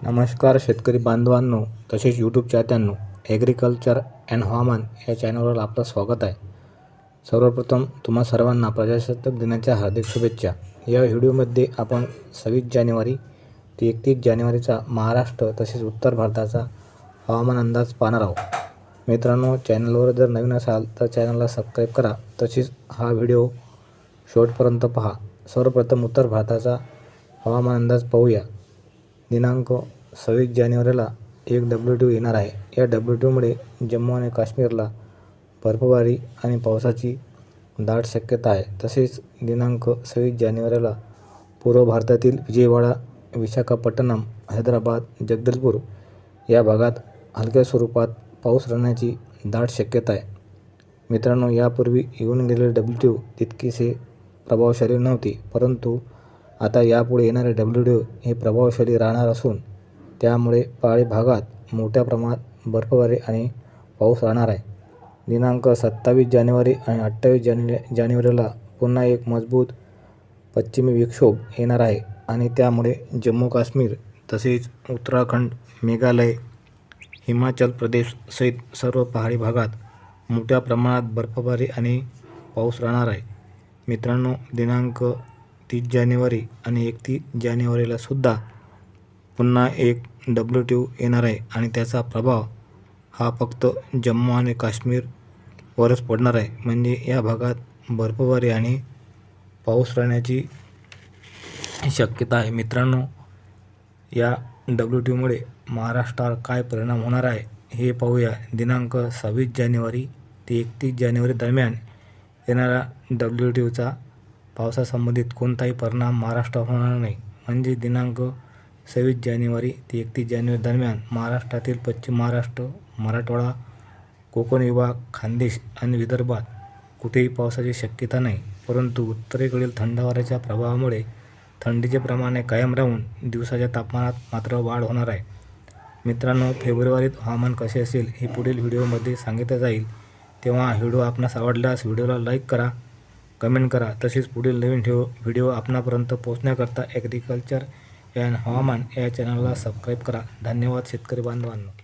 नमस्कार शेतकरी बांधवांनो तसेच यूट्यूब चाहत्यांनो, ॲग्रिकल्चर अँड हवामान या चॅनलवर आपलं स्वागत आहे। सर्वप्रथम तुम्हा सर्वांना प्रजासत्ताक दिनाच्या हार्दिक शुभेच्छा। या व्हिडिओमध्ये आपण 26 जानेवारी ते 31 जानेवारीचा महाराष्ट्र तसेच उत्तर भारताचा हवामान अंदाज पाहणार आहोत। मित्रांनो, चॅनलवर जर नवीन असाल तर चॅनलला सबस्क्राईब करा, तसेच हा व्हिडिओ शेवटपर्यंत पहा। सर्वप्रथम उत्तर भारताचा हवामान अंदाज पाहूया। दिनांक 26 जानेवारीला एक WTO येणार आहे। या WTOमुळे जम्मू आणि काश्मीरला बर्फबारी आणि पावसाची दाट शक्यता आहे। तसेच दिनांक 26 जानेवारीला पूर्व भारतातील विजयवाडा, विशाखापट्टणम, हैदराबाद, जगदलपूर या भागात हलक्या स्वरूपात पाऊस राहण्याची दाट शक्यता आहे। मित्रांनो, यापूर्वी येऊन गेलेले WTO तितकीसे प्रभावशाली नव्हती, परंतु आता यापुढे येणारे WTO हे प्रभावशाली राहणार असून त्यामुळे पहाडी भागात मोठ्या प्रमाणात बर्फबारी आणि पाऊस राहणार आहे। दिनांक 27 जानेवारी आणि 28 जानेवारीला पुन्हा एक मजबूत पश्चिमी विक्षोभ येणार आहे आणि त्यामुळे जम्मू काश्मीर तसेच उत्तराखंड, मेघालय, हिमाचल प्रदेश सहित सर्व पहाडी भागात मोठ्या प्रमाणात बर्फबारी आणि पाऊस राहणार आहे। मित्रांनो, दिनांक 30 जानेवारी आणि 31 जानेवारीला सुद्धा पुन्हा एक WTO येणार आहे आणि त्याचा प्रभाव हा फक्त जम्मू आणि काश्मीरवरच पडणार आहे। म्हणजे या भागात बर्फबारी आणि पाऊस राहण्याची शक्यता आहे। मित्रांनो, या WTOमुळे महाराष्ट्रावर काय परिणाम होणार आहे हे पाहूया। दिनांक 26 जानेवारी ते 31 जानेवारी दरम्यान येणारा WTOचा पावसासंबंधित कोणताही परिणाम महाराष्ट्रावर होणार नाही। म्हणजे दिनांक 26 जानेवारी ते 31 जानेवारी दरम्यान महाराष्ट्रातील पश्चिम महाराष्ट्र, मराठवाडा, कोकण विभाग, खानदेश आणि विदर्भात कुठेही पावसाची शक्यता नाही। परंतु उत्तरेकडील थंड वाऱ्याच्या प्रभावामुळे थंडीचे प्रमाण कायम राहून दिवसाच्या तापमानात मात्र वाढ होणार आहे। मित्रांनो, फेब्रुवारीत हवामान कसे असेल हे पुढील व्हिडिओमध्ये सांगितले जाईल। तेव्हा व्हिडिओ आपणास आवडल्यास व्हिडिओला लाईक करा, कमेंट करा, तसेच पुढील नवीन व्हिडिओ आपणापर्यंत पोहोचण्याकरता ॲग्रिकल्चर अँड हवामान या चॅनलला सबस्क्राईब करा। धन्यवाद शेतकरी बांधवांनो।